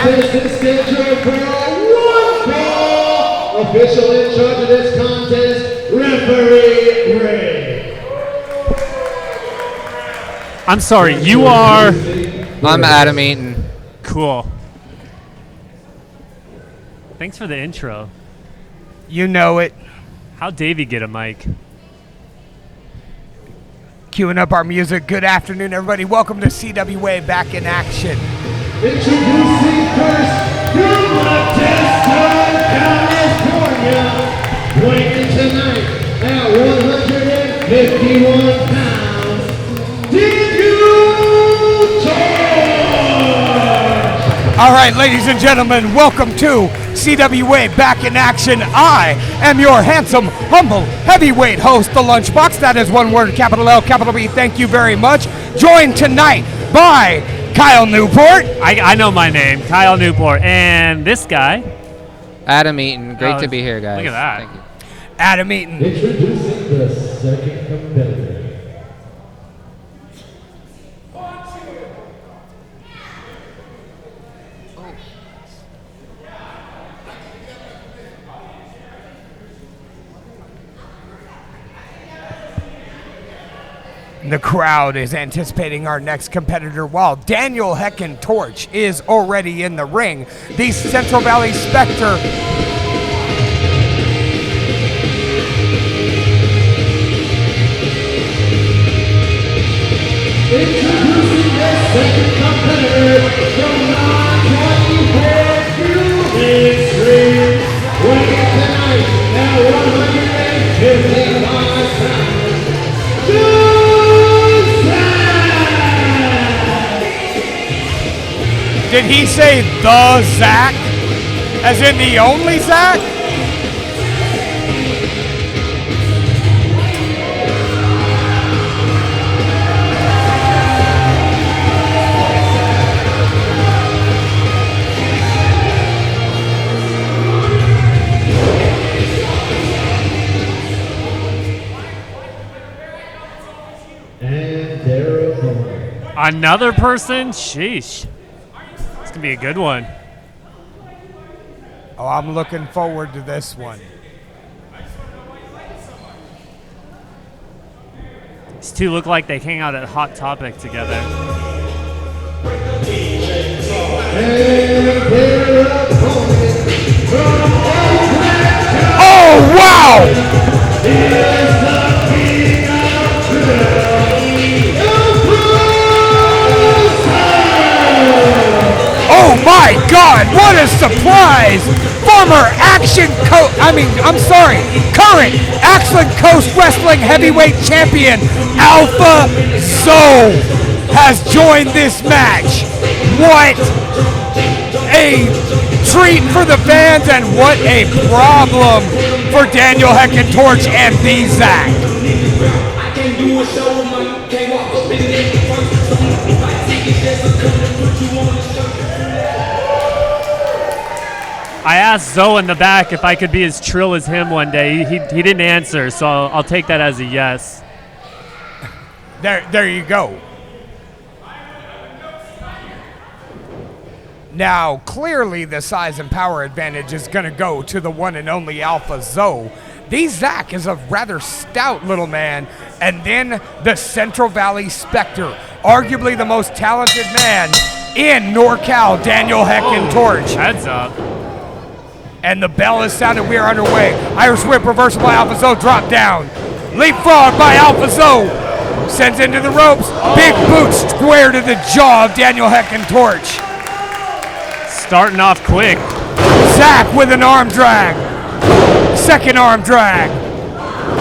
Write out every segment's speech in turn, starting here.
contest is scheduled for one fall. Official in charge of this contest, referee Ray. I'm sorry, you are? I'm Adam Eaton. Cool. Thanks for the intro. You know it. How'd Davey get a mic? Queuing up our music. Good afternoon, everybody. Welcome to CWA Back in Action. Introducing first, from Modesto, California, weighing tonight at 151 pounds, All right, ladies and gentlemen, welcome to CWA Back in Action. I am your handsome, humble, heavyweight host, the Lunchbox. That is one word, capital L, capital B. Thank you very much. Joined tonight by Kyle Newport. I know my name, Kyle Newport. And this guy. Adam Eaton. Great to be here, guys. Look at that. Thank you. Adam Eaton. Introducing the second competitor. The crowd is anticipating our next competitor while Daniel Heckin Torch is already in the ring. The Central Valley Spectre. Introducing the second competitor from 924 Extreme, weighing tonight at 155 pounds. Did he say the Zack? As in the only Zack? And their opponent. Another person? Sheesh. It's going to be a good one. Oh, I'm looking forward to this one. These two look like they hang out at Hot Topic together. And their opponent from Oh, wow! is the King of Oh my God, what a surprise! Former current Axland Coast Wrestling Heavyweight Champion, Alpha Zoe, has joined this match. What a treat for the fans and what a problem for Daniel Heckin Torch and the Zack. I asked Zoe in the back if I could be as trill as him one day. He didn't answer, so I'll take that as a yes. There you go. Now, clearly the size and power advantage is going to go to the one and only Alpha Zoe. The Zack is a rather stout little man. And then the Central Valley Spectre, arguably the most talented man in NorCal, Daniel Heckin Torch. Heads up. And the bell is sounded. We are underway. Irish whip reversal by Alpha Zoe. Drop down. Leapfrog by Alpha Zoe. Sends into the ropes. Big boot square to the jaw of Daniel Heckin Torch. Starting off quick. Zack with an arm drag. Second arm drag.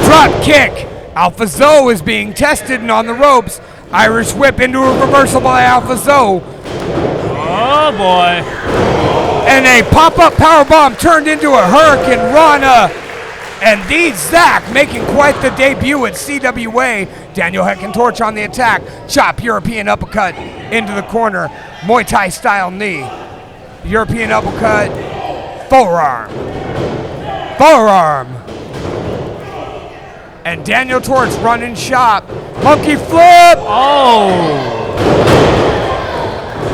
Drop kick. Alpha Zoe is being tested and on the ropes. Irish whip into a reversal by Alpha Zoe. Oh boy. And a pop-up powerbomb turned into a Hurricane Rana. And the Zack making quite the debut at CWA. Daniel Heckin Torch on the attack. Chop, European uppercut into the corner. Muay Thai style knee. European uppercut. Forearm. Forearm. And Daniel Torch running shop. Monkey flip. Oh.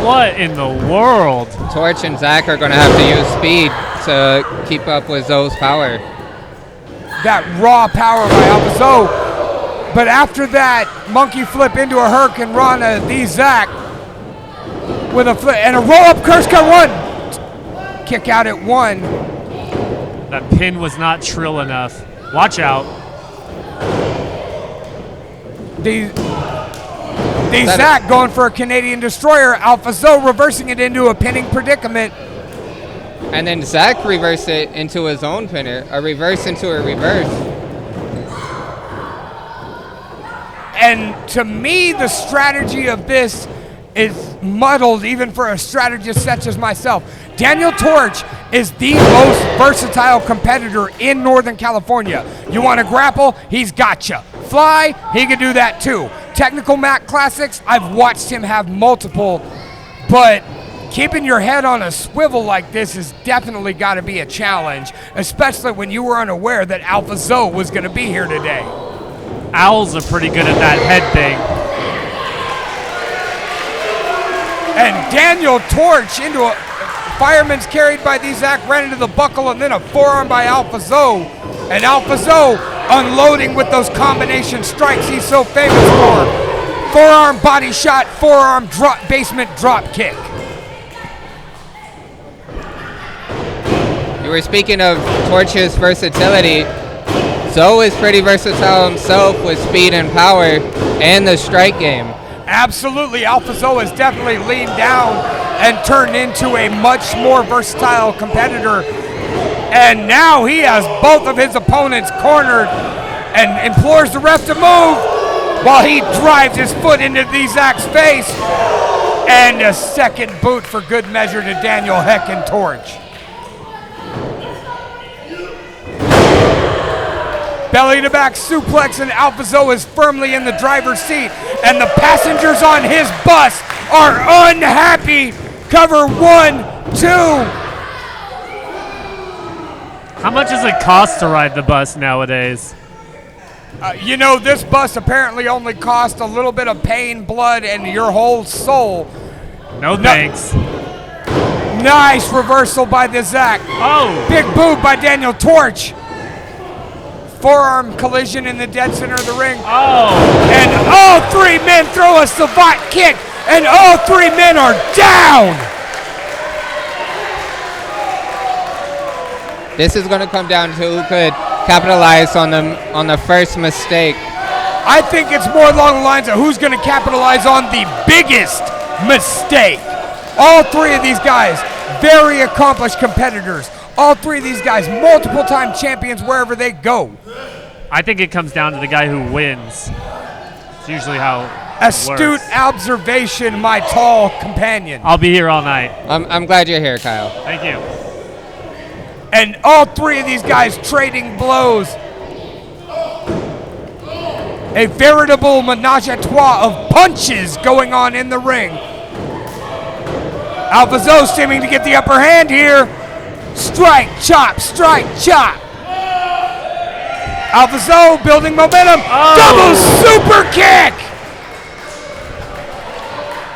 What in the world? Torch and Zack are going to have to use speed to keep up with Zoe's power. That raw power by Alpha Zoe. But after that monkey flip into a Hurricane Rana, the Zack with a flip and a roll-up curse cut 1. Kick out at 1. That pin was not trill enough. Watch out. The Zack going for a Canadian Destroyer. Alpha Zoe reversing it into a pinning predicament. And then Zack reversed it into his own pinner. A reverse into a reverse. And to me, the strategy of this is muddled even for a strategist such as myself. Daniel Torch is the most versatile competitor in Northern California. You want to grapple? He's got you. Fly? He can do that too. Technical Mac Classics, I've watched him have multiple, but keeping your head on a swivel like this has definitely got to be a challenge, especially when you were unaware that Alpha Zoe was going to be here today. Owls are pretty good at that head thing. And Daniel Torch into a fireman's carried by the Zack, ran into the buckle, and then a forearm by Alpha Zoe. And Alpha Zoe unloading with those combination strikes he's so famous for. Forearm body shot, forearm drop, basement drop kick. You were speaking of Torch's versatility. Zoe is pretty versatile himself with speed and power and the strike game. Absolutely, Alpha Zoe has definitely leaned down and turned into a much more versatile competitor. And now he has both of his opponents cornered and implores the ref to move while he drives his foot into the Zack's face. And a second boot for good measure to Daniel Heckin Torch. Belly to back suplex, and Alpha Zoe is firmly in the driver's seat, and the passengers on his bus are unhappy. Cover 1, 2. How much does it cost to ride the bus nowadays? You know, this bus apparently only cost a little bit of pain, blood, and your whole soul. No thanks. Nice reversal by the Zack. Oh! Big boot by Daniel Torch. Forearm collision in the dead center of the ring. Oh! And all 3 men throw a savant kick, and all 3 men are down. This is going to come down to who could capitalize on the first mistake. I think it's more along the lines of who's going to capitalize on the biggest mistake. All 3 of these guys, very accomplished competitors. All 3 of these guys, multiple-time champions wherever they go. I think it comes down to the guy who wins. It's usually how Astute it works. observation, my tall companion. I'll be here all night. I'm glad you're here, Kyle. Thank you. And all 3 of these guys trading blows. A veritable menage a trois of punches going on in the ring. Alpha Zoe seeming to get the upper hand here. Strike, chop, strike, chop. Alpha Zoe building momentum. Double super kick.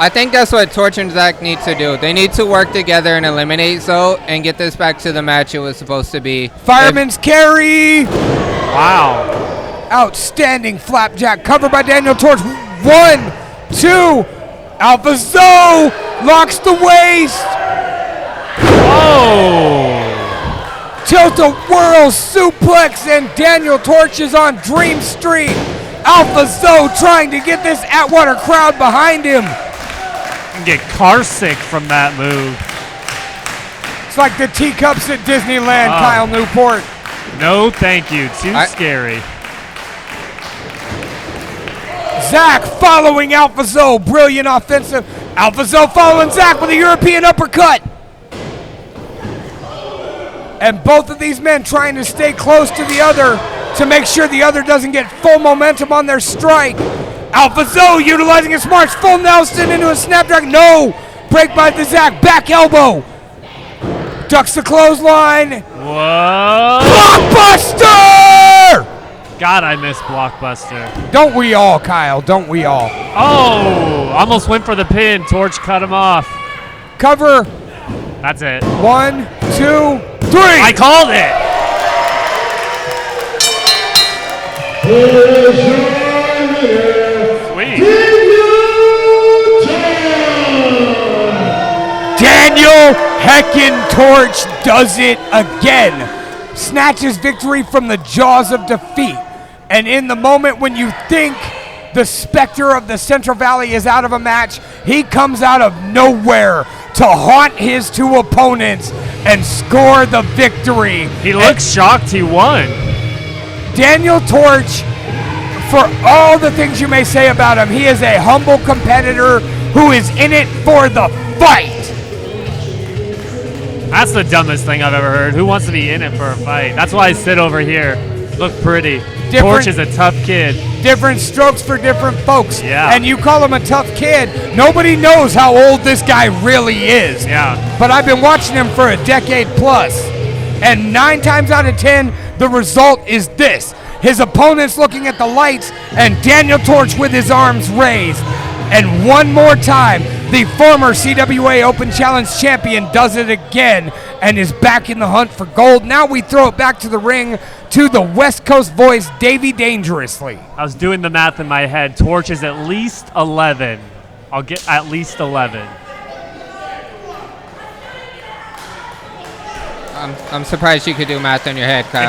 I think that's what Torch and Zack need to do. They need to work together and eliminate Zoe and get this back to the match it was supposed to be. Fireman's carry. Wow. Outstanding flapjack cover by Daniel Torch. 1, 2. Alpha Zoe locks the waist. Oh! Tilt-a-whirl suplex, and Daniel Torch is on Dream Street. Alpha Zoe trying to get this Atwater crowd behind him. You can get car sick from that move. It's like the teacups at Disneyland, Kyle Newport. No, thank you. Too scary. Zack following Alpha Zoe. Brilliant offensive. Alpha Zoe following Zack with a European uppercut. And both of these men trying to stay close to the other to make sure the other doesn't get full momentum on their strike. Alpha Zoe utilizing his smarts. Full Nelson into a snapdragon. No. Break by the Zack. Back elbow. Ducks the clothesline. Whoa! Blockbuster! God, I miss Blockbuster. Don't we all, Kyle? Don't we all? Oh! Almost went for the pin. Torch cut him off. Cover. That's it. 1, 2, 3. I called it. Here is your winner, Sweet. Daniel Heckin Torch does it again. Snatches victory from the jaws of defeat. And in the moment when you think the specter of the Central Valley is out of a match, he comes out of nowhere to haunt his two opponents and score the victory. He looks shocked he won. Daniel Torch, for all the things you may say about him, he is a humble competitor who is in it for the fight. That's the dumbest thing I've ever heard. Who wants to be in it for a fight? That's why I sit over here. Look pretty. Torch is a tough kid. Different strokes for different folks. Yeah. And you call him a tough kid. Nobody knows how old this guy really is. Yeah. But I've been watching him for a decade plus. And 9 times out of 10, the result is this. His opponent's looking at the lights and Daniel Torch with his arms raised. And one more time, the former CWA Open Challenge champion does it again and is back in the hunt for gold. Now we throw it back to the ring to the West Coast voice, Davey Dangerously. I was doing the math in my head. Torch is at least 11. I'll get at least 11. I'm surprised you could do math in your head, Kyle.